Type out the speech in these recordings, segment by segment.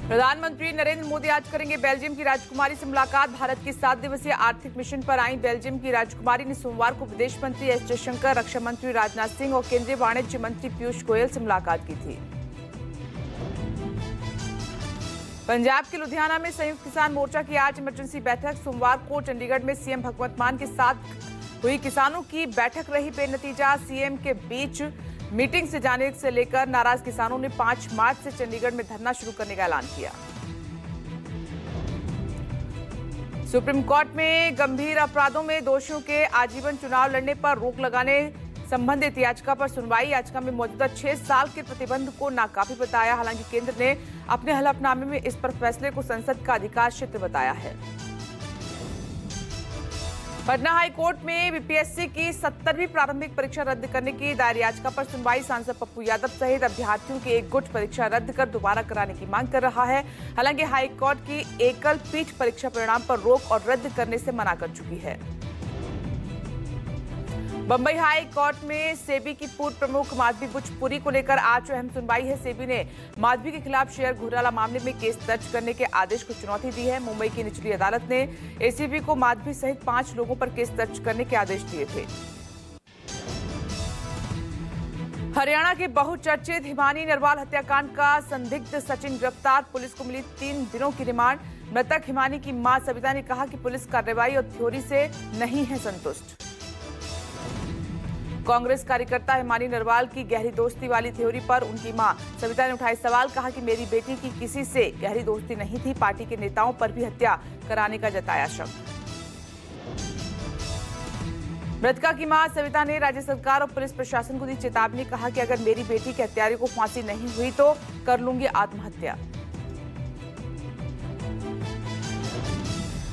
प्रधानमंत्री नरेंद्र मोदी आज करेंगे बेल्जियम की राजकुमारी से मुलाकात। भारत की 7 दिवसीय आर्थिक मिशन पर आई बेल्जियम की राजकुमारी ने सोमवार को विदेश मंत्री एस जयशंकर, रक्षा मंत्री राजनाथ सिंह और केंद्रीय वाणिज्य मंत्री पीयूष गोयल से मुलाकात की थी। पंजाब के लुधियाना में संयुक्त किसान मोर्चा की आज इमरजेंसी बैठक। सोमवार को चंडीगढ़ में सीएम भगवंत मान के साथ हुई किसानों की बैठक रही बेनतीजा। सीएम के बीच मीटिंग से जाने से लेकर नाराज किसानों ने 5 मार्च से चंडीगढ़ में धरना शुरू करने का ऐलान किया। सुप्रीम कोर्ट में गंभीर अपराधों में दोषियों के आजीवन चुनाव लड़ने पर रोक लगाने संबंधित याचिका पर सुनवाई। याचिका में मौजूदा 6 साल के प्रतिबंध को नाकाफी बताया। हालांकि केंद्र ने अपने हलफनामे में इस पर फैसले को संसद का अधिकार क्षेत्र बताया है। पटना हाई कोर्ट में बीपीएससी की 70वीं प्रारंभिक परीक्षा रद्द करने की दायर याचिका पर सुनवाई। सांसद पप्पू यादव सहित अभ्यर्थियों की एक गुट परीक्षा रद्द कर दोबारा कराने की मांग कर रहा है। हालांकि हाई कोर्ट की एकल पीठ परीक्षा परिणाम पर रोक और रद्द करने से मना कर चुकी है। बंबई हाई कोर्ट में सेबी की पूर्व प्रमुख माधवी बुचपुरी को लेकर आज अहम सुनवाई है। सेबी ने माधवी के खिलाफ शेयर घोटाला मामले में केस दर्ज करने के आदेश को चुनौती दी है। मुंबई की निचली अदालत ने एसीबी को माधवी सहित 5 लोगों पर केस दर्ज करने के आदेश दिए थे। हरियाणा के बहुचर्चित हिमानी नरवाल हत्याकांड का संदिग्ध सचिन गिरफ्तार। पुलिस को मिली 3 दिनों की रिमांड। मृतक हिमानी की मां सविता ने कहा कि पुलिस कार्रवाई और थ्योरी से नहीं है संतुष्ट। कांग्रेस कार्यकर्ता हिमानी नरवाल की गहरी दोस्ती वाली थ्योरी पर उनकी मां सविता ने उठाए सवाल। कहा कि मेरी बेटी की किसी से गहरी दोस्ती नहीं थी। पार्टी के नेताओं पर भी हत्या कराने का जताया शक। मृतका की मां सविता ने राज्य सरकार और पुलिस प्रशासन को दी चेतावनी। कहा कि अगर मेरी बेटी के हत्यारे को फांसी नहीं हुई तो कर लूंगी आत्महत्या।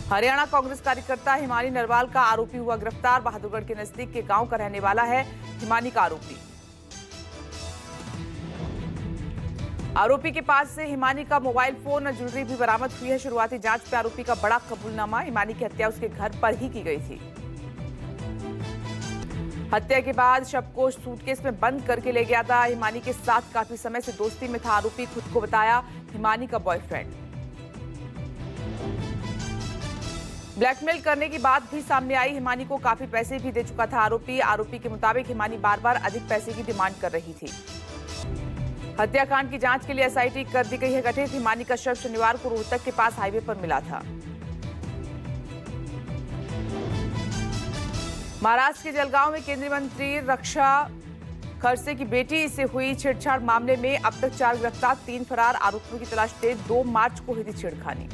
हरियाणा कांग्रेस कार्यकर्ता हिमानी नरवाल का आरोपी हुआ गिरफ्तार। बहादुरगढ़ के नजदीक के गांव का रहने वाला है हिमानी का आरोपी। आरोपी के पास से हिमानी का मोबाइल फोन और ज्वेलरी भी बरामद हुई है। शुरुआती जांच में आरोपी का बड़ा कबूलनामा। हिमानी की हत्या उसके घर पर ही की गई थी। हत्या के बाद शव को सूटकेस में बंद करके ले गया था। हिमानी के साथ काफी समय से दोस्ती में था। आरोपी खुद को बताया हिमानी का बॉयफ्रेंड। ब्लैकमेल करने की बात भी सामने आई। हिमानी को काफी पैसे भी दे चुका था आरोपी के मुताबिक हिमानी बार बार अधिक पैसे की डिमांड कर रही थी। हत्याकांड की जांच के लिए एसआईटी कर दी गई है गठित। हिमानी का शव शनिवार को रोहतक के पास हाईवे पर मिला था। महाराष्ट्र के जलगांव में केंद्रीय मंत्री रक्षा खड़से की बेटी से हुई छेड़छाड़ मामले में अब तक 4 गिरफ्तार, 3 फरार। आरोपियों की तलाश तेज। 2 मार्च को हुई थी छेड़खानी।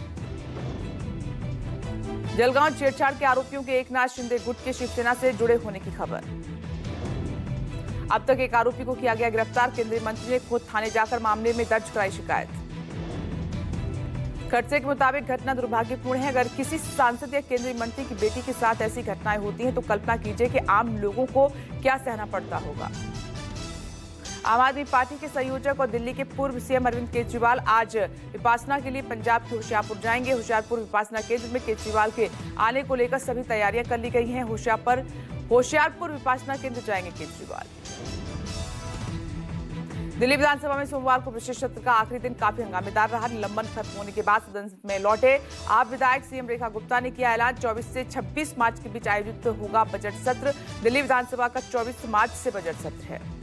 जलगांव छेड़छाड़ के आरोपियों के एकनाथ शिंदे गुट के शिवसेना से जुड़े होने की खबर। अब तक एक आरोपी को किया गया गिरफ्तार। केंद्रीय मंत्री ने खुद थाने जाकर मामले में दर्ज कराई शिकायत। खड़से के मुताबिक घटना दुर्भाग्यपूर्ण है। अगर किसी सांसद या केंद्रीय मंत्री की बेटी के साथ ऐसी घटनाएं होती हैं तो कल्पना कीजिए कि आम लोगों को क्या सहना पड़ता होगा। आम आदमी पार्टी के संयोजक और दिल्ली के पूर्व सीएम अरविंद केजरीवाल आज विपासना के लिए पंजाब के होशियारपुर जाएंगे। होशियारपुर विपासना केंद्र में केजरीवाल के आने को लेकर सभी तैयारियां कर ली गई हैं। होशियारपुर विपासना केंद्र जाएंगे केजरीवाल। दिल्ली विधानसभा में सोमवार को विशेष सत्र का आखिरी दिन काफी हंगामेदार रहा। निलंबन खत्म होने के बाद सदन में लौटे आप विधायक सीएम रेखा गुप्ता ने किया ऐलान। 24 से 26 मार्च के बीच आयोजित होगा बजट सत्र। दिल्ली विधानसभा का 24 मार्च से बजट सत्र है।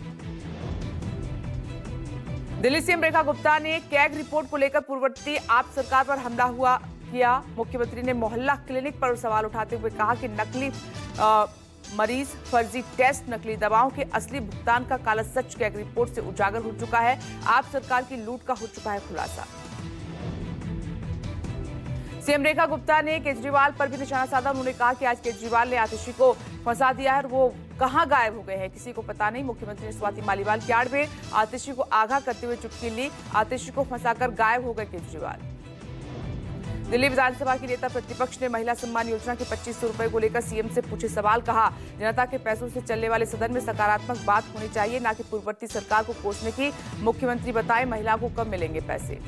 दिल्ली सीएम रेखा गुप्ता ने कैग रिपोर्ट को लेकर पूर्ववर्ती आप सरकार पर हमला किया। मुख्यमंत्री ने मोहल्ला क्लिनिक पर सवाल उठाते हुए कहा कि नकली मरीज, फर्जी टेस्ट, नकली दवाओं के असली भुगतान का काला सच कैग रिपोर्ट से उजागर हो चुका है। आप सरकार की लूट का हो चुका है खुलासा। सीएम रेखा गुप्ता ने केजरीवाल पर भी निशाना साधा। उन्होंने कहा कि आज केजरीवाल ने आतिशी को फंसा दिया है और वो कहां गायब हो गए हैं किसी को पता नहीं। मुख्यमंत्री ने स्वाति मालीवाल की आड़ में आतिशी को आगाह करते हुए चुटकी ली। आतिशी को फंसाकर गायब हो गए केजरीवाल। दिल्ली विधानसभा की नेता प्रतिपक्ष ने महिला सम्मान योजना के 2500 रुपए को लेकर सीएम से पूछे सवाल। कहा जनता के पैसों से चलने वाले सदन में सकारात्मक बात होनी चाहिए, न कि पूर्ववर्ती सरकार को कोसने की। मुख्यमंत्री बताए महिला को कब मिलेंगे पैसे।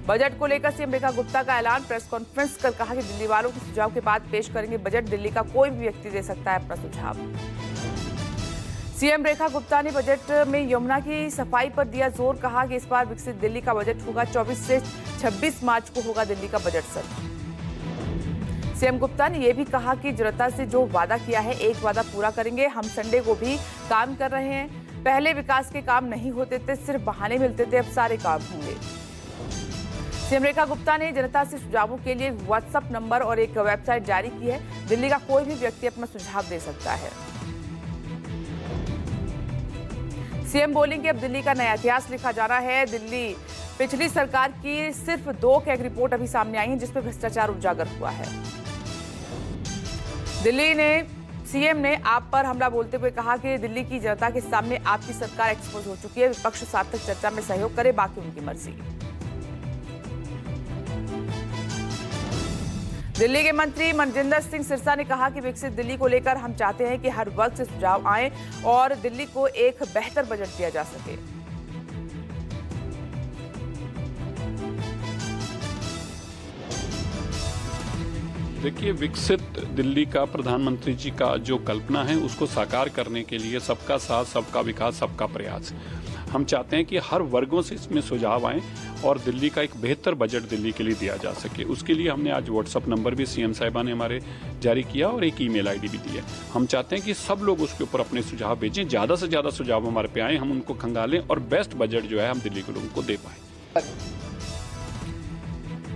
बजट को लेकर सीएम रेखा गुप्ता का ऐलान। प्रेस कॉन्फ्रेंस कर कहा कि दिल्ली वालों के सुझाव के बाद पेश करेंगे बजट। दिल्ली का कोई भी व्यक्ति दे सकता है अपना सुझाव। सीएम रेखा गुप्ता ने बजट में यमुना की सफाई पर दिया जोर। कहा कि इस बार विकसित दिल्ली का बजट होगा। 24 से 26 मार्च को होगा दिल्ली का बजट सत्र। सीएम गुप्ता ने यह भी कहा कि जनता से जो वादा किया है, एक वादा पूरा करेंगे। हम संडे को भी काम कर रहे हैं। पहले विकास के काम नहीं होते थे, सिर्फ बहाने मिलते थे, अब सारे काम होंगे। सीएम रेखा गुप्ता ने जनता से सुझावों के लिए व्हाट्सएप नंबर और एक वेबसाइट जारी की है। दिल्ली का कोई भी व्यक्ति अपना सुझाव दे सकता है। सीएम बोलेंगे, अब दिल्ली का नया इतिहास लिखा जा रहा है। दिल्ली पिछली सरकार की सिर्फ 2 कैग रिपोर्ट अभी सामने आई है, जिसमें भ्रष्टाचार उजागर हुआ है। दिल्ली ने सीएम ने आप पर हमला बोलते हुए कहा कि दिल्ली की जनता के सामने आपकी सरकार एक्सपोज हो चुकी है। विपक्ष सार्थक चर्चा में सहयोग करे, बाकी उनकी मर्जी। दिल्ली के मंत्री मनजिंदर सिंह सिरसा ने कहा कि विकसित दिल्ली को लेकर हम चाहते हैं कि हर वर्ग से सुझाव आए और दिल्ली को एक बेहतर बजट दिया जा सके। देखिए, विकसित दिल्ली का प्रधानमंत्री जी का जो कल्पना है, उसको साकार करने के लिए सबका साथ, सबका विकास, सबका प्रयास। हम चाहते हैं कि हर वर्गों से इसमें सुझाव आए और दिल्ली का एक बेहतर बजट दिल्ली के लिए दिया जा सके। उसके लिए हमने आज व्हाट्सएप नंबर भी सीएम साहिबा ने हमारे जारी किया और एक ईमेल आईडी भी दी है। हम चाहते हैं कि सब लोग उसके ऊपर अपने सुझाव भेजें, ज़्यादा से ज़्यादा सुझाव हमारे पे आए, हम उनको खंगालें और बेस्ट बजट जो है हम दिल्ली के लोगों को दे पाएँ।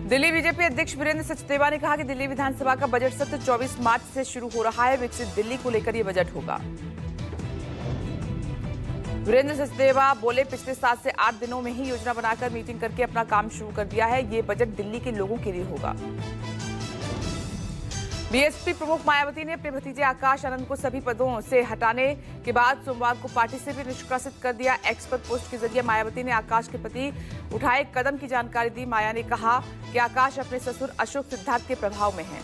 दिल्ली बीजेपी अध्यक्ष वीरेंद्र सचदेवा ने कहा कि दिल्ली विधानसभा का बजट सत्र 24 मार्च से शुरू हो रहा है। विकसित दिल्ली को लेकर यह बजट होगा। वीरेंद्र सचदेवा बोले, पिछले 7 से 8 दिनों में ही योजना बनाकर मीटिंग करके अपना काम शुरू कर दिया है। ये बजट दिल्ली के लोगों के लिए होगा। बीएसपी प्रमुख मायावती ने अपने भतीजे आकाश आनंद को सभी पदों से हटाने के बाद सोमवार को पार्टी से भी निष्कासित कर दिया। एक्स पर पोस्ट के जरिए मायावती ने आकाश के प्रति उठाए कदम की जानकारी दी। माया ने कहा कि आकाश अपने ससुर अशोक सिद्धार्थ के प्रभाव में है।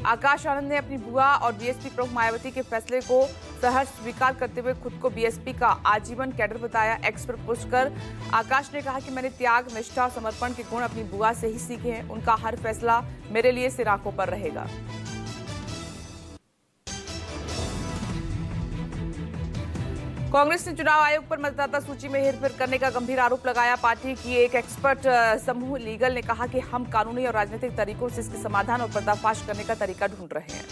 आकाश आनंद ने अपनी बुआ और बीएसपी प्रमुख मायावती के फैसले को सहर्ष स्वीकार करते हुए खुद को बीएसपी का आजीवन कैडर बताया। एक्स पर पोस्ट कर आकाश ने कहा कि मैंने त्याग, निष्ठा और समर्पण के गुण अपनी बुआ से ही सीखे हैं। उनका हर फैसला मेरे लिए सिर आंखों पर रहेगा। कांग्रेस ने चुनाव आयोग पर मतदाता सूची में हेरफेर करने का गंभीर आरोप लगाया। पार्टी की एक एक्सपर्ट समूह लीगल ने कहा कि हम कानूनी और राजनीतिक तरीकों से इसके समाधान और पर्दाफाश करने का तरीका ढूंढ रहे हैं।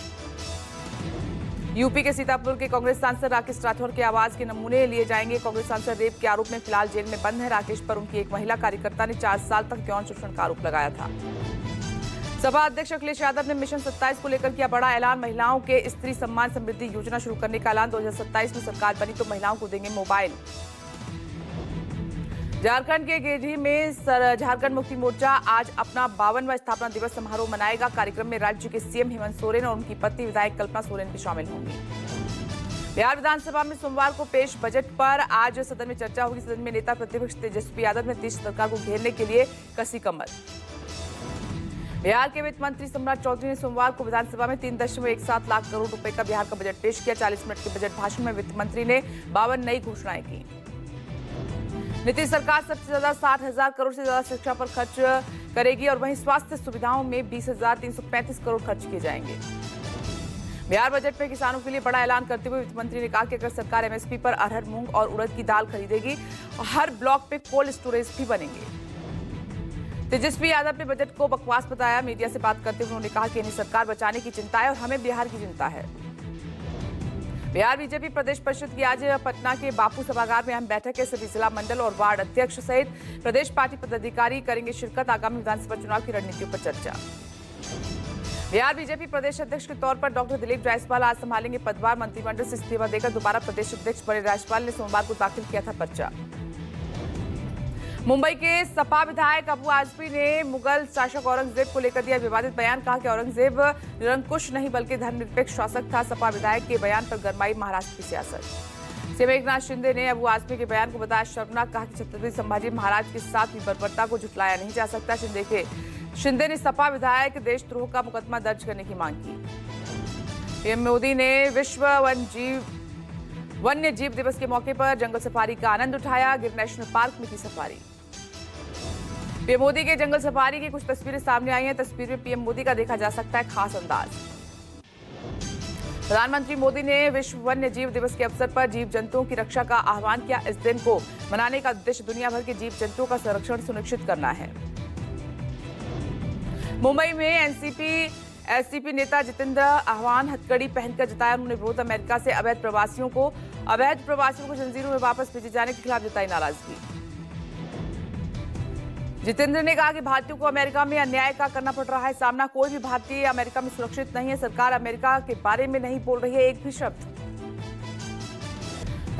यूपी के सीतापुर के कांग्रेस सांसद राकेश राठौर के आवाज के नमूने लिए जाएंगे। कांग्रेस सांसद रेप के आरोप में फिलहाल जेल में बंद है। राकेश पर उनकी एक महिला कार्यकर्ता ने 4 साल तक यौन शोषण का आरोप लगाया था। सपा अध्यक्ष अखिलेश यादव ने मिशन 27 को लेकर किया बड़ा ऐलान। महिलाओं के स्त्री सम्मान समृद्धि योजना शुरू करने का ऐलान। 2027 में सरकार बनी तो महिलाओं को देंगे मोबाइल। झारखंड के गिरिडीह में झारखंड मुक्ति मोर्चा आज अपना 52वां स्थापना दिवस समारोह मनाएगा। कार्यक्रम में राज्य के सीएम हेमंत सोरेन और उनकी पत्नी विधायक कल्पना सोरेन भी शामिल होंगी। बिहार विधानसभा में सोमवार को पेश बजट पर आज सदन में चर्चा होगी। सदन में नेता प्रतिपक्ष तेजस्वी यादव ने नीतीश सरकार को घेरने के लिए कसी कमर। बिहार के वित्त मंत्री सम्राट चौधरी ने सोमवार को विधानसभा में 3.17 लाख करोड़ रुपए का बिहार का बजट पेश किया। 40 मिनट के बजट भाषण में वित्त मंत्री ने 52 नई घोषणाएं की। नीतीश सरकार सबसे ज्यादा 60,000 करोड़ से ज्यादा शिक्षा पर खर्च करेगी और वहीं स्वास्थ्य सुविधाओं में 20,335 करोड़ खर्च किए जाएंगे। बिहार बजट में किसानों के लिए बड़ा ऐलान करते हुए वित्त मंत्री ने कहा कि अगर सरकार एमएसपी पर अरहर, मूंग और उड़द की दाल खरीदेगी, हर ब्लॉक पे कोल्ड स्टोरेज भी बनेंगे। तेजस्वी यादव ने बजट को बकवास बताया। मीडिया से बात करते हुए उन्होंने कहा कि इन्हें सरकार बचाने की चिंता है और हमें बिहार की चिंता है। बिहार बीजेपी प्रदेश परिषद की आज पटना के बापू सभागार में अहम बैठक है। सभी जिला मंडल और वार्ड अध्यक्ष सहित प्रदेश पार्टी पदाधिकारी करेंगे शिरकत। आगामी विधानसभा चुनाव की रणनीतियों पर चर्चा। बिहार बीजेपी प्रदेश अध्यक्ष के तौर पर डॉक्टर दिलीप जायसवाल आज संभालेंगे पदभार। मंत्रिमंडल से इस्तीफा देकर दोबारा प्रदेश अध्यक्ष बने जायसवाल ने सोमवार को दाखिल किया था पर्चा। मुंबई के सपा विधायक अबू आजमी ने मुगल शासक औरंगजेब को लेकर दिया विवादित बयान। कहा कि औरंगजेब निरंकुश नहीं बल्कि धर्मनिरपेक्ष शासक था। सपा विधायक के बयान पर गरमाई महाराष्ट्र की सियासत। सीएम एकनाथ शिंदे ने अबू आजमी के बयान को बताया शर्मनाक। कहा कि छत्रपति संभाजी महाराज के साथ भी बर्बरता को झुटलाया नहीं जा सकता। शिंदे ने सपा विधायक देशद्रोह का मुकदमा दर्ज करने की मांग की। पीएम मोदी ने विश्व वन्य जीव दिवस के मौके पर जंगल सफारी का आनंद उठाया। गिर नेशनल पार्क में की सफारी। पीएम मोदी के जंगल सफारी की कुछ तस्वीरें सामने आई हैं। तस्वीर में पीएम मोदी का देखा जा सकता है खास अंदाज। प्रधानमंत्री मोदी ने विश्व वन्य जीव दिवस के अवसर पर जीव जंतुओं की रक्षा का आह्वान किया। इस दिन को मनाने का उद्देश्य दुनिया भर के जीव जंतुओं का संरक्षण सुनिश्चित करना है। मुंबई में एनसीपी नेता जितेंद्र आह्वान हथकड़ी पहनकर जताया उन्होंने विरोध। अमेरिका से अवैध प्रवासियों को जंजीरों में वापस भेजे जाने के खिलाफ जताई नाराजगी। जितेंद्र ने कहा कि भारतीयों को अमेरिका में अन्याय का करना पड़ रहा है सामना। कोई भी भारतीय अमेरिका में सुरक्षित नहीं है। सरकार अमेरिका के बारे में नहीं बोल रही है एक भी शब्द।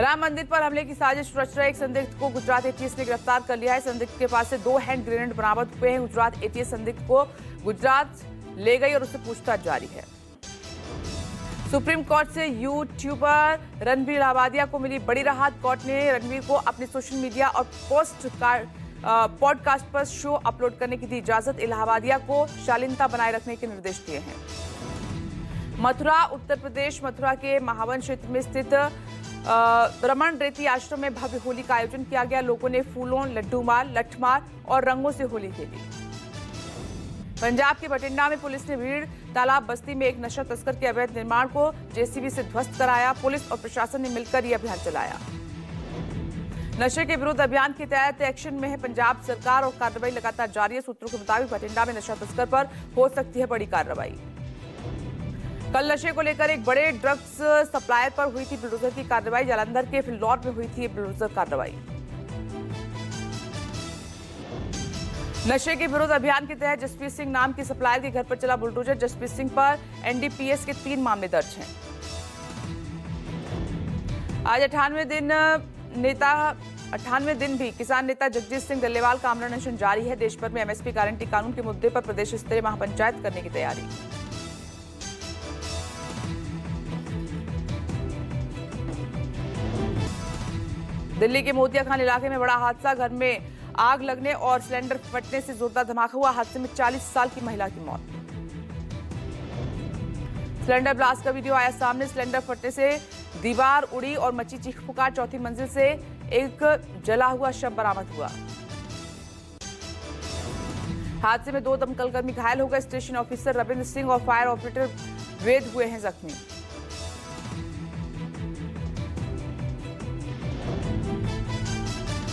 राम मंदिर पर हमले की साजिश रच रहे एक संदिग्ध को गुजरात एटीएस ने गिरफ्तार कर लिया है। संदिग्ध के पास से 2 हैंड ग्रेनेड बरामद हुए हैं। गुजरात एटीएस संदिग्ध को गुजरात ले गई और उससे पूछताछ जारी है। सुप्रीम कोर्ट से यूट्यूबर रणवीर इलाहाबादिया को मिली बड़ी राहत। कोर्ट ने रणवीर को अपने सोशल मीडिया और पॉडकास्ट पर शो अपलोड करने की दी इजाजत। इलाहाबादिया को शालीनता बनाए रखने के निर्देश दिए हैं। मथुरा उत्तर प्रदेश मथुरा के महावन क्षेत्र में स्थित रमन रेती आश्रम में भव्य होली का आयोजन किया गया। लोगों ने फूलों, लड्डू मार, लठमार और रंगों से होली खेली। पंजाब के बठिंडा में पुलिस ने भीड़ तालाब बस्ती में एक नशा तस्कर के अवैध निर्माण को जेसीबी से ध्वस्त कराया। पुलिस और प्रशासन ने मिलकर यह अभियान चलाया। नशे के विरुद्ध अभियान के तहत एक्शन में है पंजाब सरकार और कार्रवाई लगातार जारी है। सूत्रों के मुताबिक बठिंडा में नशा तस्कर पर हो सकती है बड़ी कार्रवाई। कल नशे को लेकर एक बड़े ड्रग्स सप्लायर पर हुई थी बुलडोजर की कार्रवाई। जालंधर के फिल्लौर में हुई थी बुलडोजर कार्रवाई। नशे के विरुद्ध अभियान के तहत जसप्रीत सिंह नाम के सप्लायर के घर पर चला बुलडोजर। जसप्रीत सिंह पर एनडीपीएस के 3 मामले दर्ज हैं। आज 98वें दिन भी किसान नेता जगजीत सिंह डल्लेवाल का आमरण अनशन जारी है। देश भर में एमएसपी गारंटी कानून के मुद्दे पर प्रदेश स्तरीय महापंचायत करने की तैयारी। दिल्ली के मोतिया खान इलाके में बड़ा हादसा। घर में आग लगने और सिलेंडर फटने से जोरदार धमाका हुआ। हादसे में 40 साल की महिला की मौत। सिलेंडर ब्लास्ट का वीडियो आया सामने। सिलेंडर फटने से दीवार उड़ी और मची चीख पुकार। 4थी मंजिल से एक जला हुआ शव बरामद हुआ। हादसे में 2 दमकलकर्मी घायल हो गए। स्टेशन ऑफिसर रविंद्र सिंह और फायर ऑपरेटर वेद हुए हैं जख्मी।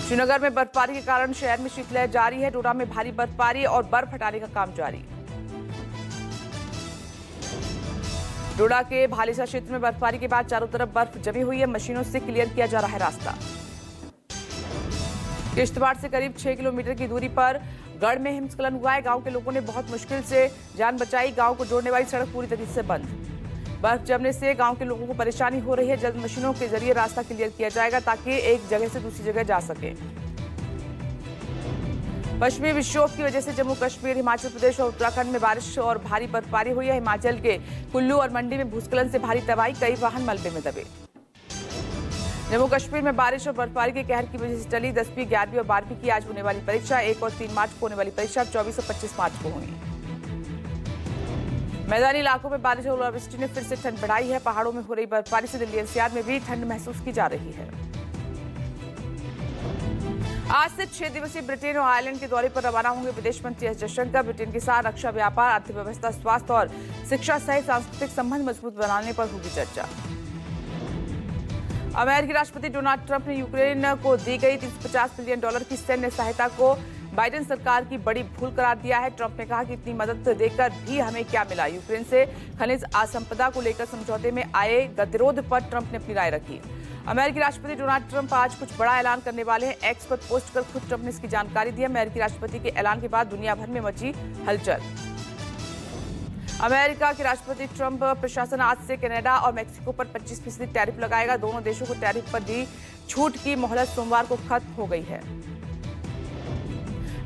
श्रीनगर में बर्फबारी के कारण शहर में शीतलहर जारी है। डोडा में भारी बर्फबारी और बर्फ हटाने का काम जारी। डोडा के भालीसा क्षेत्र में बर्फबारी के बाद चारों तरफ बर्फ जमी हुई है। मशीनों से क्लियर किया जा रहा है रास्ता। किश्तवाड़ से करीब 6 किलोमीटर की दूरी पर गढ़ में हिमस्खलन हुआ है। गांव के लोगों ने बहुत मुश्किल से जान बचाई। गांव को जोड़ने वाली सड़क पूरी तरह से बंद। बर्फ जमने से गांव के लोगों को परेशानी हो रही है। जल्द मशीनों के जरिए रास्ता क्लियर किया जाएगा ताकि एक जगह से दूसरी जगह जा सके। पश्चिमी विक्षोभ की वजह से जम्मू कश्मीर, हिमाचल प्रदेश और उत्तराखंड में बारिश और भारी बर्फबारी हुई है। हिमाचल के कुल्लू और मंडी में भूस्खलन से भारी तबाही, कई वाहन मलबे में दबे। जम्मू कश्मीर में बारिश और बर्फबारी के कहर की वजह से चली 10वीं, 11वीं और 12वीं की आज होने वाली परीक्षा। 1 और 3 मार्च को होने वाली परीक्षा 24 और 25 मार्च को होगी। मैदानी इलाकों में बारिश और ओलावृष्टि ने फिर से ठंड बढ़ाई है। पहाड़ों में हो रही बर्फबारी से दिल्ली एनसीआर में भी ठंड महसूस की जा रही है। आज से 6 दिवसीय ब्रिटेन और आयरलैंड के दौरे पर रवाना होंगे विदेश मंत्री एस जयशंकर। ब्रिटेन के साथ रक्षा, व्यापार, अर्थव्यवस्था, स्वास्थ्य और शिक्षा सहित सांस्कृतिक संबंध मजबूत बनाने पर होगी चर्चा। अमेरिकी राष्ट्रपति डोनाल्ड ट्रंप ने यूक्रेन को दी गई $350 बिलियन की सैन्य सहायता को बाइडेन सरकार की बड़ी भूल करार दिया है। ट्रंप ने कहा कि इतनी मदद देकर भी हमें क्या मिला। यूक्रेन से खनिज आसंपदा को लेकर समझौते में आए गतिरोध पर ट्रंप ने अपनी राय रखी। अमेरिकी राष्ट्रपति डोनाल्ड ट्रंप आज कुछ बड़ा ऐलान करने वाले हैं। एक्स पर पोस्ट कर खुद ट्रंप ने इसकी जानकारी दी। अमेरिकी राष्ट्रपति के ऐलान के बाद दुनिया भर में मची हलचल। अमेरिका के राष्ट्रपति ट्रंप प्रशासन आज से कनाडा और मेक्सिको पर 25% टैरिफ लगाएगा। दोनों देशों को टैरिफ पर दी छूट की मोहलत सोमवार को खत्म हो गई है।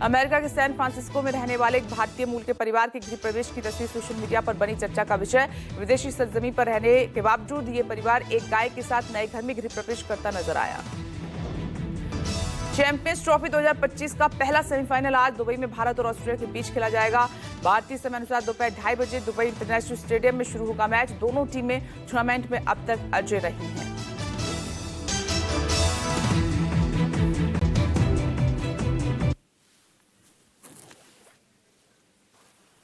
अमेरिका के सैन फ्रांसिस्को में रहने वाले एक भारतीय मूल के परिवार के गृह प्रवेश की तस्वीर सोशल मीडिया पर बनी चर्चा का विषय। विदेशी सरजमीन पर रहने के बावजूद ये परिवार एक गाय के साथ नए घर में गृह प्रवेश करता नजर आया। चैंपियंस ट्रॉफी 2025 का पहला सेमीफाइनल आज दुबई में भारत और ऑस्ट्रेलिया के बीच खेला जाएगा। भारतीय समय अनुसार दोपहर 2:30 बजे दुबई इंटरनेशनल स्टेडियम में शुरू होगा मैच। दोनों टीमें टूर्नामेंट में अब तक अजय रही हैं।